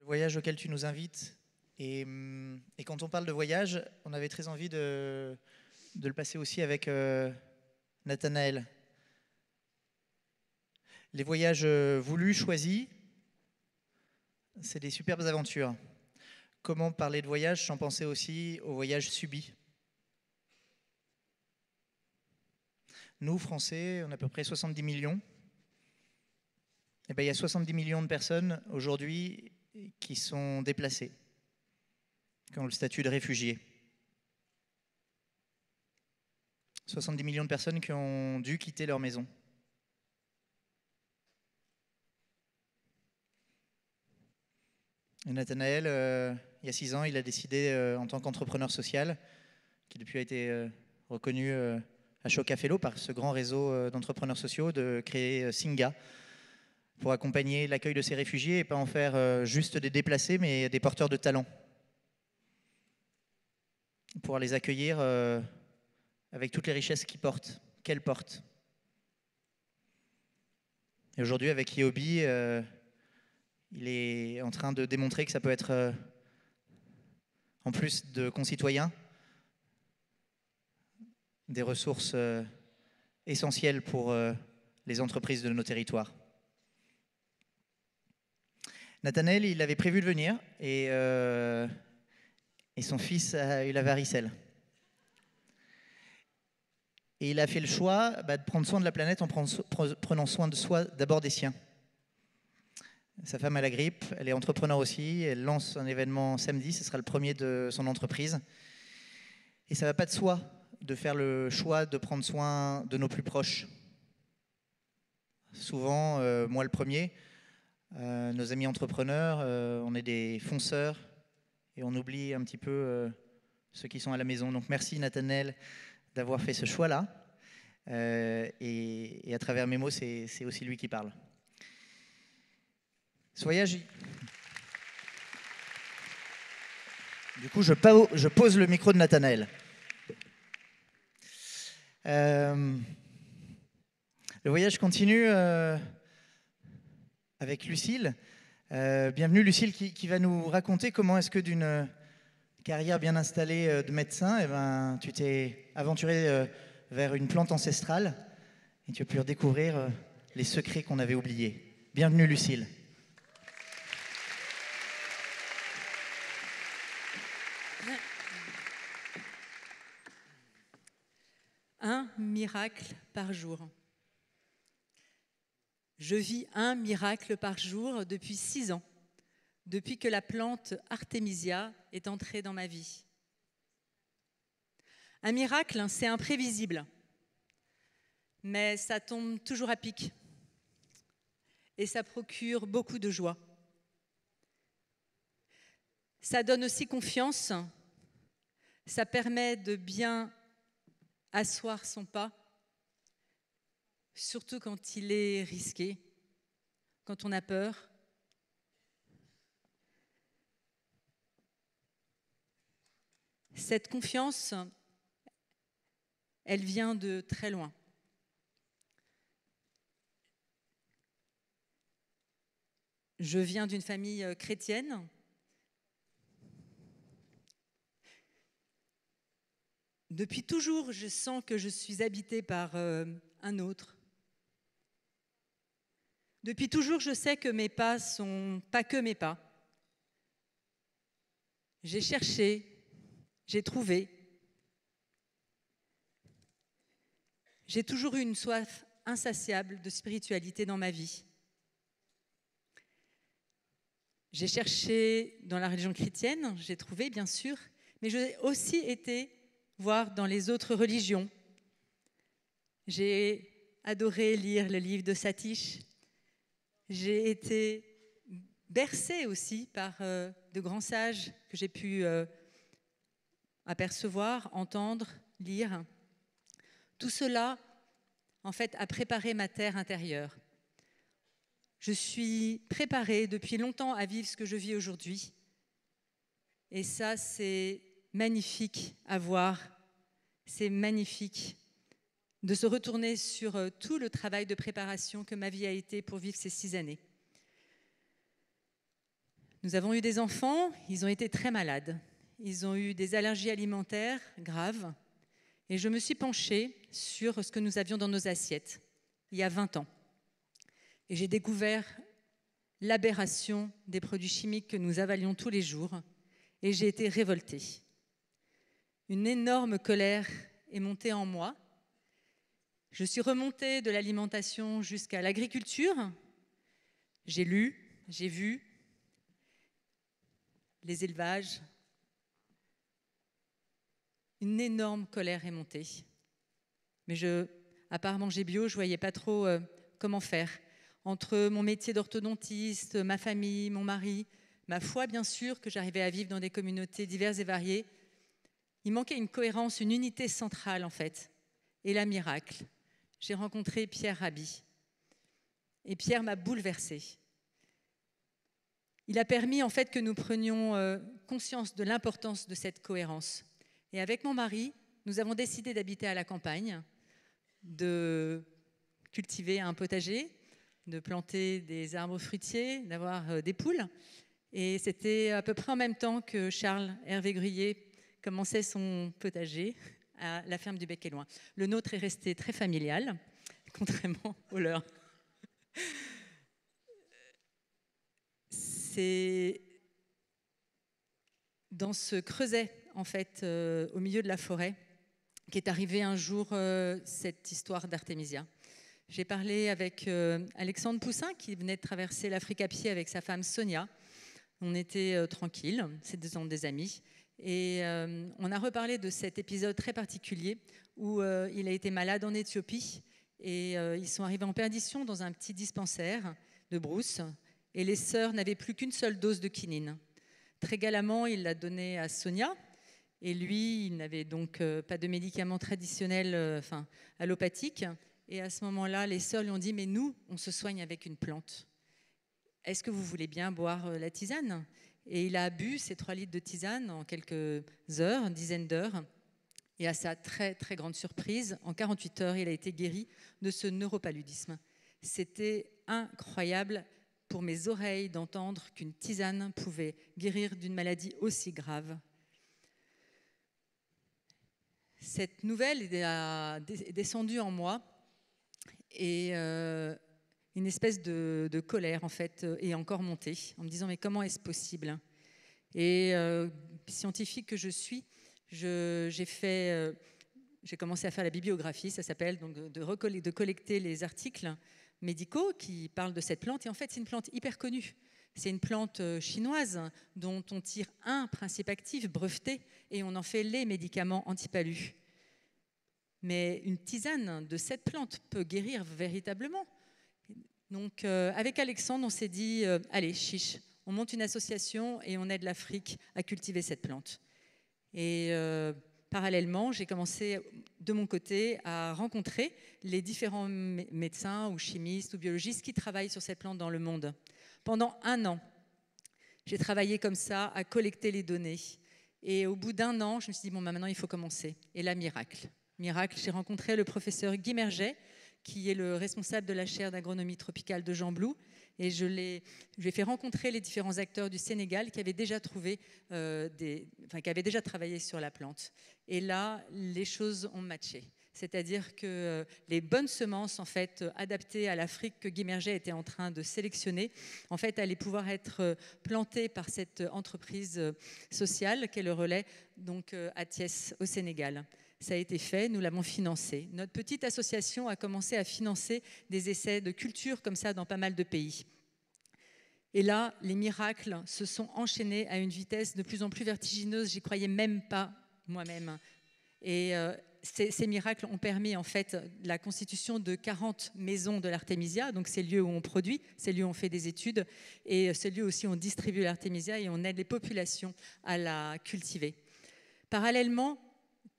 Le voyage auquel tu nous invites. Et quand on parle de voyage, on avait très envie de le passer aussi avec Nathanaël. Les voyages voulus, choisis, c'est des superbes aventures. Comment parler de voyage sans penser aussi aux voyages subis? Nous, Français, on a à peu près 70 millions. Et bien, il y a 70 millions de personnes aujourd'hui qui sont déplacées, qui ont le statut de réfugiés. 70 millions de personnes qui ont dû quitter leur maison. Et Nathanaël, il y a 6 ans, il a décidé, en tant qu'entrepreneur social, qui depuis a été reconnu à Chocafello par ce grand réseau d'entrepreneurs sociaux, de créer Singa pour accompagner l'accueil de ces réfugiés et pas en faire juste des déplacés, mais des porteurs de talent. Pour les accueillir avec toutes les richesses qu'ils portent, qu'elles portent. Et aujourd'hui, avec Yobi, il est en train de démontrer que ça peut être, en plus de concitoyens, des ressources essentielles pour les entreprises de nos territoires. Nathanaël, il avait prévu de venir et son fils a eu la varicelle. Et il a fait le choix de prendre soin de la planète en prenant soin de soi, d'abord des siens. Sa femme a la grippe, elle est entrepreneur aussi, elle lance un événement samedi, ce sera le premier de son entreprise. Et ça ne va pas de soi de faire le choix de prendre soin de nos plus proches. Souvent, moi le premier, nos amis entrepreneurs, on est des fonceurs et on oublie un petit peu ceux qui sont à la maison. Donc merci Nathanaël d'avoir fait ce choix-là. Et à travers mes mots, c'est aussi lui qui parle. Ce voyage... Du coup, je pose le micro de Nathanaël. Le voyage continue avec Lucille. Bienvenue Lucille qui va nous raconter comment est-ce que d'une carrière bien installée de médecin, eh ben, tu t'es aventuré vers une plante ancestrale et tu as pu redécouvrir les secrets qu'on avait oubliés. Bienvenue Lucille. Un miracle par jour. Je vis un miracle par jour depuis 6 ans, depuis que la plante Artemisia est entrée dans ma vie. Un miracle, c'est imprévisible, mais ça tombe toujours à pic et ça procure beaucoup de joie. Ça donne aussi confiance, ça permet de bien asseoir son pas, surtout quand il est risqué, quand on a peur. Cette confiance, elle vient de très loin. Je viens d'une famille chrétienne. Depuis toujours, je sens que je suis habitée par un autre. Depuis toujours, je sais que mes pas sont pas que mes pas. J'ai cherché, j'ai trouvé. J'ai toujours eu une soif insatiable de spiritualité dans ma vie. J'ai cherché dans la religion chrétienne, j'ai trouvé bien sûr, mais j'ai aussi été voir dans les autres religions. J'ai adoré lire le livre de Satish. J'ai été bercée aussi par de grands sages que j'ai pu apercevoir, entendre, lire. Tout cela, en fait, a préparé ma terre intérieure. Je suis préparée depuis longtemps à vivre ce que je vis aujourd'hui. Et ça, c'est magnifique à voir. C'est magnifique de se retourner sur tout le travail de préparation que ma vie a été pour vivre ces 6 années. Nous avons eu des enfants, ils ont été très malades. Ils ont eu des allergies alimentaires graves. Et je me suis penchée sur ce que nous avions dans nos assiettes, il y a 20 ans. Et j'ai découvert l'aberration des produits chimiques que nous avalions tous les jours. Et j'ai été révoltée. Une énorme colère est montée en moi. Je suis remontée de l'alimentation jusqu'à l'agriculture. J'ai lu, j'ai vu les élevages. Une énorme colère est montée. Mais à part manger bio, je ne voyais pas trop comment faire. Entre mon métier d'orthodontiste, ma famille, mon mari, ma foi, bien sûr, que j'arrivais à vivre dans des communautés diverses et variées, il manquait une cohérence, une unité centrale, en fait. Et là, miracle, j'ai rencontré Pierre Rabhi. Et Pierre m'a bouleversée. Il a permis, en fait, que nous prenions conscience de l'importance de cette cohérence. Et avec mon mari, nous avons décidé d'habiter à la campagne, de cultiver un potager, de planter des arbres fruitiers, d'avoir des poules. Et c'était à peu près en même temps que Charles Hervé Gruyé commençait son potager à la ferme du Bec-et-Loing. Le nôtre est resté très familial, contrairement au leur. C'est dans ce creuset, en fait, au milieu de la forêt, qu'est arrivée un jour cette histoire d'Artémisia. J'ai parlé avec Alexandre Poussin, qui venait de traverser l'Afrique à pied avec sa femme Sonia. On était tranquilles, c'était des amis. Et on a reparlé de cet épisode très particulier où il a été malade en Éthiopie et ils sont arrivés en perdition dans un petit dispensaire de brousse et les sœurs n'avaient plus qu'une seule dose de quinine. Très galamment, il l'a donnée à Sonia et lui, il n'avait donc pas de médicaments traditionnels, allopathiques. Et à ce moment-là, les sœurs lui ont dit « Mais nous, on se soigne avec une plante. Est-ce que vous voulez bien boire la tisane ?» Et il a bu ces 3 litres de tisane en quelques heures, une dizaine d'heures. Et à sa très, très grande surprise, en 48 heures, il a été guéri de ce neuropaludisme. C'était incroyable pour mes oreilles d'entendre qu'une tisane pouvait guérir d'une maladie aussi grave. Cette nouvelle est descendue en moi et une espèce de colère, en fait, est encore montée en me disant « Mais comment est-ce possible ?» Et scientifique que je suis, j'ai commencé à faire la bibliographie, ça s'appelle, donc de collecter les articles médicaux qui parlent de cette plante. Et en fait, c'est une plante hyper connue. C'est une plante chinoise dont on tire un principe actif breveté et on en fait les médicaments antipalus. Mais une tisane de cette plante peut guérir véritablement. Donc, avec Alexandre, on s'est dit, allez, chiche, on monte une association et on aide l'Afrique à cultiver cette plante. Et parallèlement, j'ai commencé de mon côté à rencontrer les différents médecins ou chimistes ou biologistes qui travaillent sur cette plante dans le monde. Pendant 1 an, j'ai travaillé comme ça à collecter les données. Et au bout d'1 an, je me suis dit, bon, maintenant, il faut commencer. Et là, miracle. Miracle, j'ai rencontré le professeur Guy Merget, qui est le responsable de la chaire d'agronomie tropicale de Jean Blou. Et je lui ai fait rencontrer les différents acteurs du Sénégal qui avaient déjà qui avaient déjà travaillé sur la plante. Et là, les choses ont matché. C'est-à-dire que les bonnes semences, en fait, adaptées à l'Afrique que Guy Merget était en train de sélectionner, en fait, allaient pouvoir être plantées par cette entreprise sociale qu'est le Relais, donc à Thiès, au Sénégal. Ça a été fait, nous l'avons financé. Notre petite association a commencé à financer des essais de culture comme ça dans pas mal de pays. Et là, les miracles se sont enchaînés à une vitesse de plus en plus vertigineuse. J'y croyais même pas moi-même. Et ces miracles ont permis en fait la constitution de 40 maisons de l'Artémisia. Donc c'est lieux où on produit, c'est lieux où on fait des études et c'est lieux aussi où on distribue l'Artémisia et on aide les populations à la cultiver. Parallèlement,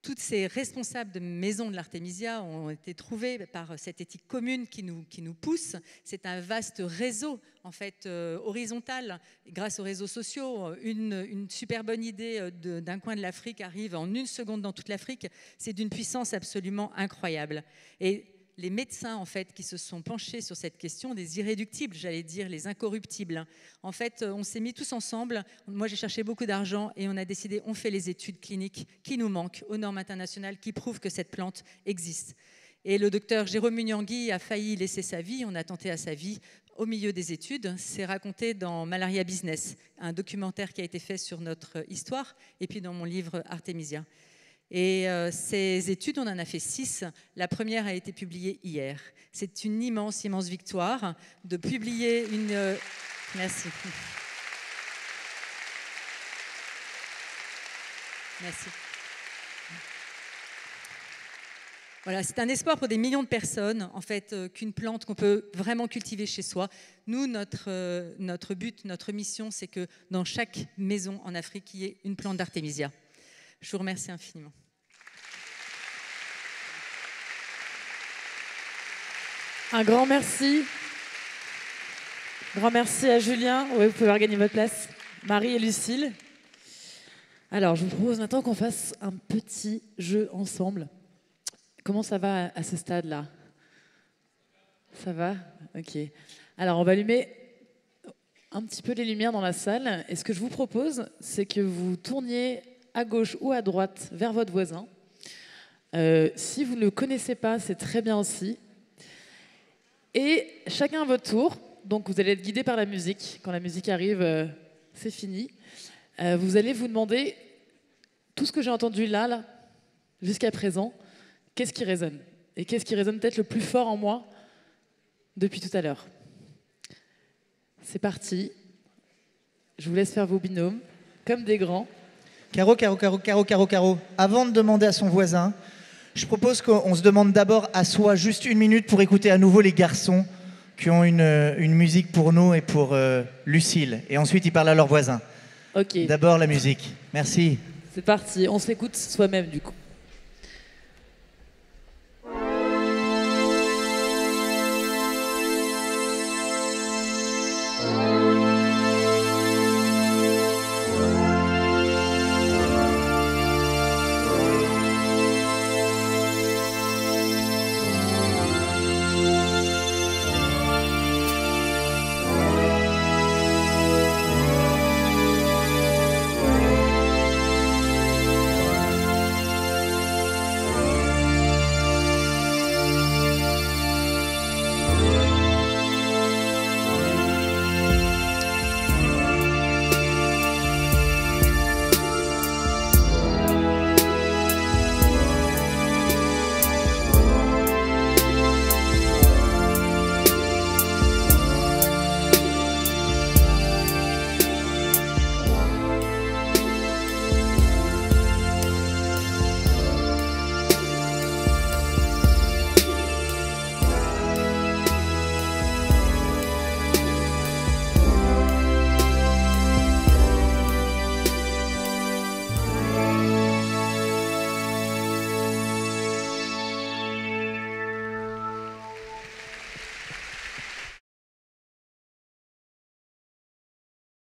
toutes ces responsables de maisons de l'Artémisia ont été trouvés par cette éthique commune qui nous pousse. C'est un vaste réseau, en fait, horizontal. Grâce aux réseaux sociaux, une super bonne idée d'un coin de l'Afrique arrive en 1 seconde dans toute l'Afrique. C'est d'une puissance absolument incroyable. Et les médecins en fait qui se sont penchés sur cette question des irréductibles, j'allais dire les incorruptibles. En fait, on s'est mis tous ensemble. Moi, j'ai cherché beaucoup d'argent et on a décidé, on fait les études cliniques qui nous manquent aux normes internationales qui prouvent que cette plante existe. Et le docteur Jérôme Munyangui a failli laisser sa vie. On a tenté à sa vie au milieu des études. C'est raconté dans Malaria Business, un documentaire qui a été fait sur notre histoire, et puis dans mon livre Artemisia. Et ces études, on en a fait 6. La première a été publiée hier. C'est une immense, immense victoire de publier une... Merci. Merci. Voilà, c'est un espoir pour des millions de personnes, en fait, qu'une plante qu'on peut vraiment cultiver chez soi. Nous, notre but, notre mission, c'est que dans chaque maison en Afrique, il y ait une plante d'Artemisia. Je vous remercie infiniment. Un grand merci. Grand merci à Julien. Oui, vous pouvez regagner votre place. Marie et Lucille. Alors, je vous propose maintenant qu'on fasse un petit jeu ensemble. Comment ça va à ce stade-là? Ça va? Ok. Alors, on va allumer un petit peu les lumières dans la salle. Et ce que je vous propose, c'est que vous tourniez à gauche ou à droite vers votre voisin. Si vous ne le connaissez pas, c'est très bien aussi. Et chacun à votre tour. Donc, vous allez être guidé par la musique. Quand la musique arrive, c'est fini. Vous allez vous demander tout ce que j'ai entendu là jusqu'à présent. Qu'est-ce qui résonne? Et qu'est-ce qui résonne peut-être le plus fort en moi depuis tout à l'heure? C'est parti. Je vous laisse faire vos binômes, comme des grands. Caro, Caro, Caro, Caro, Caro, Caro. Avant de demander à son voisin, je propose qu'on se demande d'abord à soi juste 1 minute pour écouter à nouveau les garçons qui ont une musique pour nous et pour Lucille. Et ensuite, ils parlent à leurs voisins. Ok. D'abord la musique. Merci. C'est parti. On s'écoute soi-même du coup.